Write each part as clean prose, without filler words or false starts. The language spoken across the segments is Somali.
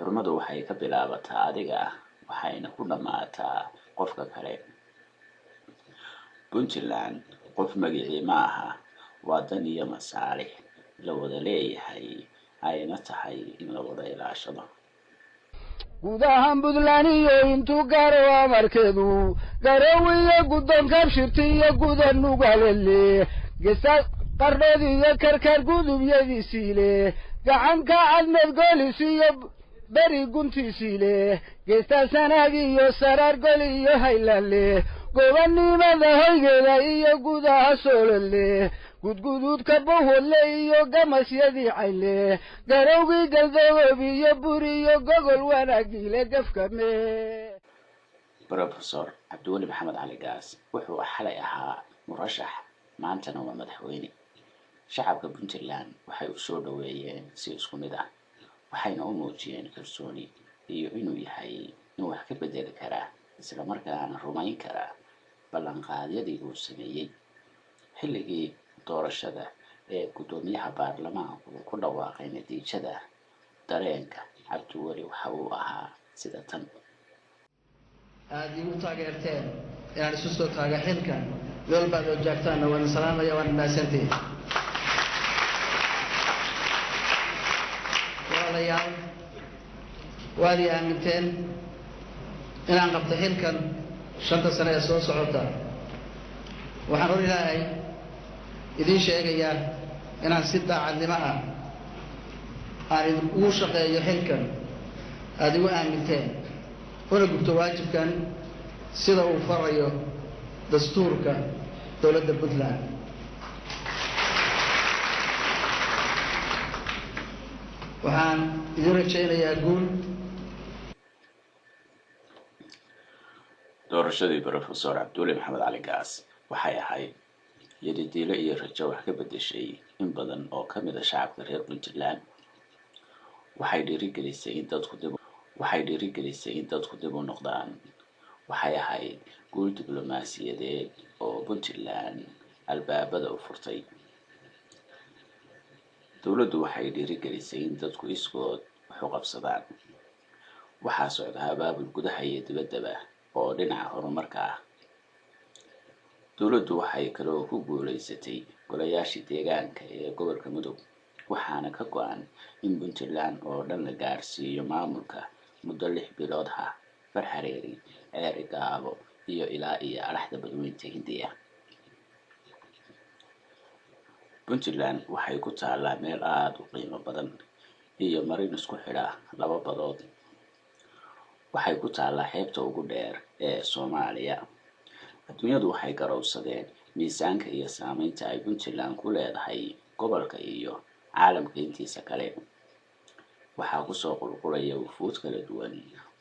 xurmadu waxay ka bilaabataa adiga waxayna ku dhamaataa qofka kale. Puntland qof magicii ma aha, waa dan iyo masaalix la wada leeyahay ayna tahay in la wada ilaashado. guud ahaan Puntland iyo intuu gaaro amarkeedu garowiyo guddoonka shirtiyo gudan nugalele geesa qardood iyo karkar gudubyadiisii leh gacanka cadmed goolis iyo beri guntiisii leh geesta sanaag iyo saraar gol iyo haylale gobonnimada hoygeeda iyo gudaha soolole gudgududka bohole iyo gamasyadii cayle garowgii galdoob iyo buri iyo gogol wanaagile gafkame. Professor Cabdiweli Maxamed Cali Gaas wuxuu xalay ahaa murashax, maantana waa madaxweyne. Shacabka Puntland waxay u soo dhaweeyeen si isku mid ah, waxayna u muujiyeen kalsooni iyo inuu yahay in wax ka bedeli kara isla markaana rumayn kara ballanqaadyadii uu sameeyey xilligii doorashada ee gudoomiyaha baarlamaanku ku dhawaaqay natiijada. dareenka Cabdiweli waxa uu ahaa sida tan: aad igu taageerteen inaan isu soo taaga xilkan meel baad oo joogtaan waan salaamaya waan maasantii. walaalayaal waad ii aaminteen inaan qabto xilkan 5 sano ee soo socota. waxaan hor ilaahay idin sheegayaa inaan si daacadnimo ah aan ugu shaqeeyo xilkan aad igu aaminteen una gubto waajibkan sida uu farayo dastuurka dowladda Puntland. waxaan idin rajaynayaa guul. doorashadii Professor Cabdiweli Maxamed Cali Gaas waxay ahayd yadidiilo iyo rajo wax ka bedeshay in badan oo ka mid ah shacabka reer Puntland. waxay dhiirigelisay in dadku dib u noqdaan. waxay ahayd guul diblomaasiyadeed oo Puntland albaabada u furtay. dowladdu waxay dhiirigelisay in dadku iskood wax u qabsadaan. waxaa socda abaabul gudaha iyo dibaddaba oo dhinaca horumarka ah. dowladdu waxay kaloo ku guuleysatay golayaashii deegaanka ee gobolka Mudug, waxaana ka go'an in Puntland oo dhan la gaarsiiyo maamulka muddo 6 bilood ah. Farxareeri, Ceerigaabo iyo ilaa iyo Araxda Badweynta Hindiya. Puntland waxay ku taallaa meel aad u qiimo badan iyo marin isku xidha 2 badood. waxay ku taallaa xeebta ugu dheer ee Soomaaliya. adduunyadu waxay garowsadeen miisaanka iyo saameynta ay Puntland ku leedahay gobolka iyo caalamka intiisa kale. waxaa ku soo qulqulaya wufuud kala duwan.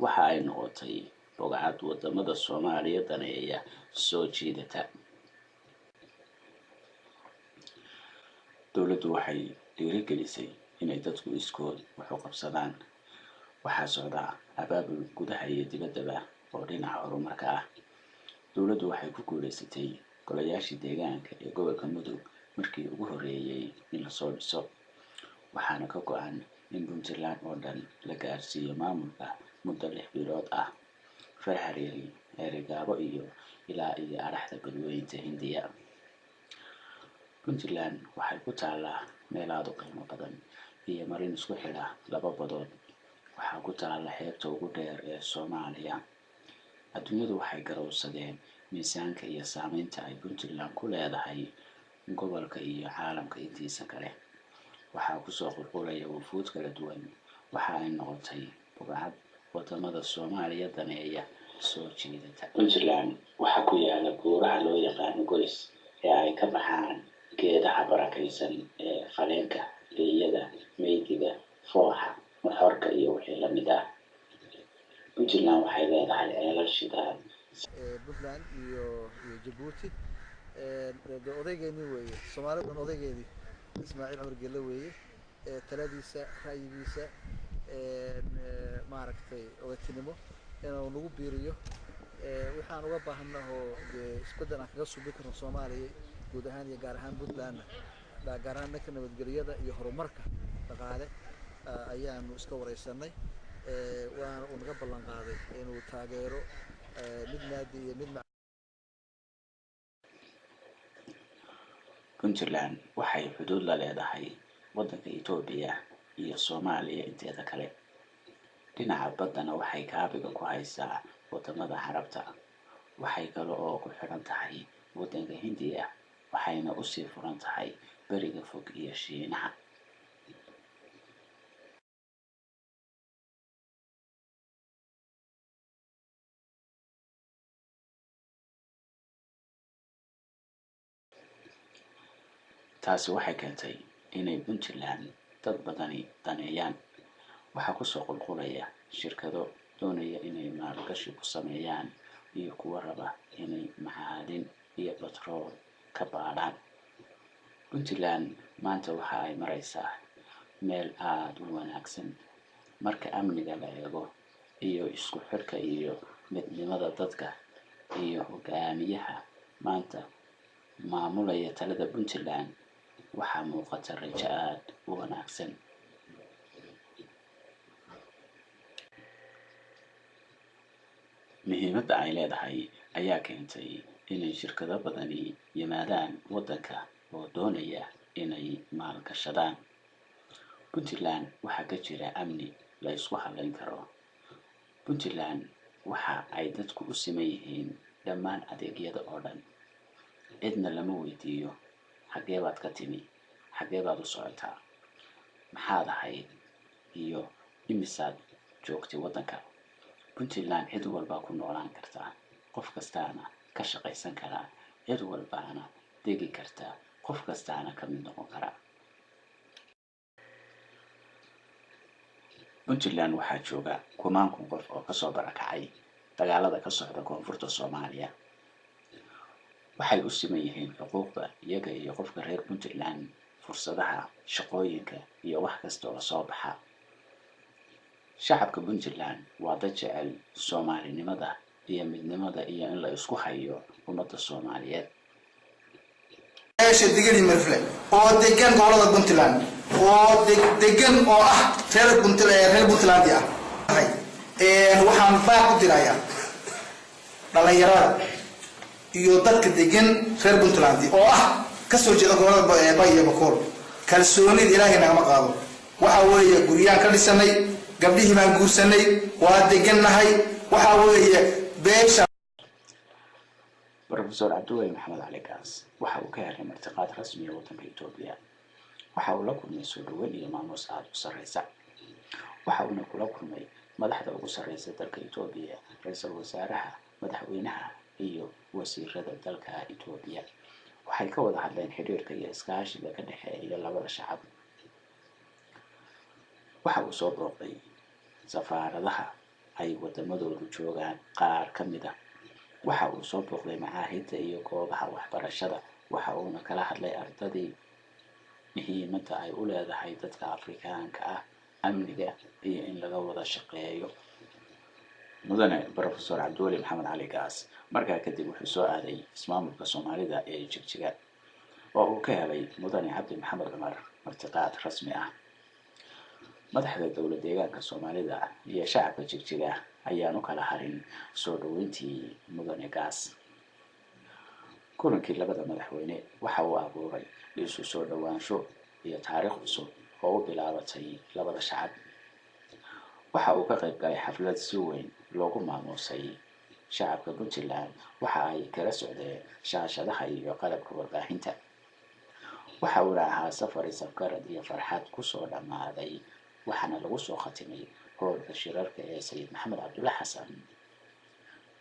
waxa ay noqotay bogcad wadamada Soomaaliya daneeya soo jiidata. dowladdu waxay dhiirigelisay inay dadku iskood wax u qabsadaan. waxaa socda abaabul gudaha iyo dibaddaba oo dhinaca horumarka ah. dowladdu waxay ku guuleysatay golayaashii deegaanka ee gobolka Mudug markii ugu horeeyay in la soo dhiso. waxaana ka go'an in Puntland oo dhan la gaarsiiyo maamulka muddo 6 bilood ah. Farxareeri, Ceerigaabo iyo ilaa iyo Araxda Badweynta Hindiya. Puntland waxay ku taallaa meel aad u qiimo badan iyo marin isku xidha 2 badood. waxaa ku taalla xeebta ugu dheer ee Soomaaliya. adduunyadu waxay garowsadeen miisaanka iyo saameynta ay Puntland ku leedahay gobolka iyo caalamka intiisa kale. waxaa ku soo qulqulaya wufuud kala duwan. waxa ay noqotay bogcad wadamada Soomaaliya daneeya soo jiidata. Puntland waxaa ku yaala buuraha loo yaqaan golis ee ay ka baxaan geedaha barakaysan ee faleenka, leeyada, meydiga, fooxa, maxorka iyo wixii la mid ah. Puntland waxay leedahay ceelal shidaal. Puntland iyo Djibouti odaygeeni weeye Soomaalidan odaygeedii Ismaaciil Cumar Gelle weeye taladiisa ra'yigiisa maaragtay odatinimo inuu nagu biiriyo waxaan uga baahanahay isbedel aan kaga suubi karno Soomaaliya guud ahaan iyo gaar ahaan Puntland gaar ahaan nabadgelyada iyo horumarka dhaqaale ayaanu iska wareysanay. waana uu naga ballan qaaday inuu taageero mid maadi iyo mid Puntland waxay xuduud la leedahay waddanka Itoobiya iyo Soomaaliya inteeda kale. Dhinaca baddana waxay kaabiga ku haysaa wadamada Carabta. Waxay kale oo ku xiran tahay waddanka Hindiya, waxayna usii furan tahay beriga fog iyo Shiinaha. taasi waxay keentay inay Puntland dad badani daneeyaan. Waxaa kusoo qulqulaya shirkado doonaya inay maalgashi ku sameeyaan iyo kuwa raba inay macaadin iyo batrool ka baadhaan. Puntland maanta waxa ay maraysaa meel aad u wanaagsan marka amniga la eego iyo isku xirka iyo midnimada dadka iyo hogaamiyaha maanta maamulaya talada Puntland. Waxaa muuqata rajo aad u wanaagsan. Muhiimadda ay leedahay ayaa keentay inay shirkado badani yimaadaan waddanka oo doonaya inay maalgashadaan. Puntland waxaa ka jira amni la isku halayn karo. Puntland waxa ay dadku u siman yihiin dhammaan adeegyada oo dhan. Cidna lama weydiiyo xagee baad ka timi, xagee baad u socotaa, maxaad ahayd iyo imisaad joogtay waddanka. Puntland cid walba ku noolaan kartaa, qof kastaana ka shaqaysan karaa, cid walbaana degi kartaa, qof kastaana ka mid noqon karaa. Puntland waxaa jooga 10,000 qof oo kasoo barakacay dagaalada ka socda koonfurta Soomaaliya. Waxay u siman yihiin xuquuqda iyaga iyo qofka reer Puntland, fursadaha shaqooyinka iyo wax kasta oo soo baxa. Shacabka Puntland waa dad jecel Soomaalinimada iyo midnimada iyo in la isku hayo ummadda Soomaaliyeed. digani marfle oo degan gobolada Puntland oo degan oo ah reer Puntland ah waxaan baaq u dirayaa dhalinyarada iyo dadka degan reer Puntland oo ah ka soo jeeda gobolada Bay iyo Bakool. kalsoonida Ilaahay nagama qaado. waxa weeye guriyaan ka dhisanay, gabdhihii baan guursanay, waa degannahay. waxa weeye beesha Professor Cabdiweli Maxamed Cali Gaas waxa uu ka helay martiqaad rasmi ah waddanka Itoobiya. Waxa uu la kulmay soo dhaweyn iyo maamuus aad u sareysa. Waxa uuna kula kulmay madaxda ugu sareysa dalka Itoobiya, ra'iisul wasaaraha, madaxweynaha iyo wasiirada dalka Itoobiya. Waxay ka wada hadleen xiriirka iyo iskaashiga ka dhexeeya labada shacab. Waxa uu soo booqday safaaradaha ay wadamadoodu joogaan qaar ka mid ah. Waxa uu soo booqday macaahidda iyo goobaha waxbarashada. Waxa uuna kala hadlay ardadii muhiimadda ay u leedahay dadka Afrikaanka ah, amniga iyo in laga wada shaqeeyo. Mudane Professor Cabdiweli Maxamed Cali Gaas markaa kadib wuxuu soo aaday ismaamulka Soomaalida ee Jigjiga oo uu ka helay Mudane Cabdi Maxamed Cumar martiqaad rasmi ah. Madaxda dowladda deegaanka Soomaalida iyo shacabka Jigjiga ayaan u kala harin soo dhaweyntii Mudane Gaas. Kulankii labada madaxweyne waxa uu abuuray isu soo dhawaansho iyo taariikh cusub oo u bilaabatay labada shacab. Waxa uu ka qayb galay xaflad si weyn loogu maamuusay shacabka Puntland. Waxa ay kala socdeen shaashadaha iyo qalabka warbaahinta. Waxa uu ahaa safar isafgarad iyo farxad ku soo dhamaaday, waxaana lagu soo khatimay hoolka shirarka ee Sayid Maxamed Cabdulla Xasan,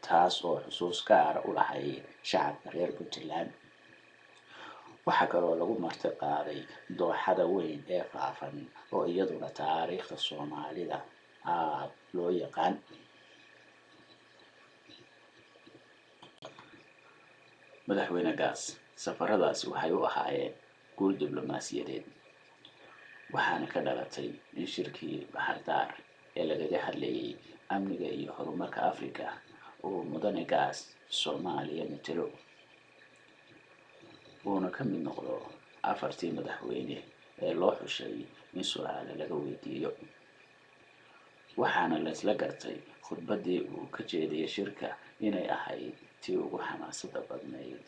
taas oo xusuus gaar u lahayd shacabka reer Puntland. waxa kaloo lagu martiqaaday dooxada weyn ee faafan oo iyaduna taariikhda Soomaalida aad loo yaqaan. madaxweyne Gaas safaradaasi waxay u ahaayeen guul diblomaasiyadeed, waxaana ka dhalatay in shirkii Bahardar ee lagaga hadlayay amniga iyo horumarka Afrika uu Mudane Gaas Soomaaliya matalo, uuna ka mid noqdo 4 madaxweyne ee loo xushay in su'aalo laga weydiiyo. waxaana la isla gartay khudbaddii uu ka jeediyay shirka inay ahayd tii ugu xamaasada badnayd,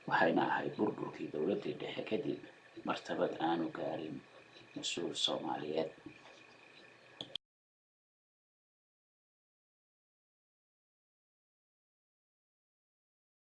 waxayna ahayd burburkii dowladdii dhexe kadib martabad aanu gaarin mas-uul Soomaaliyeed.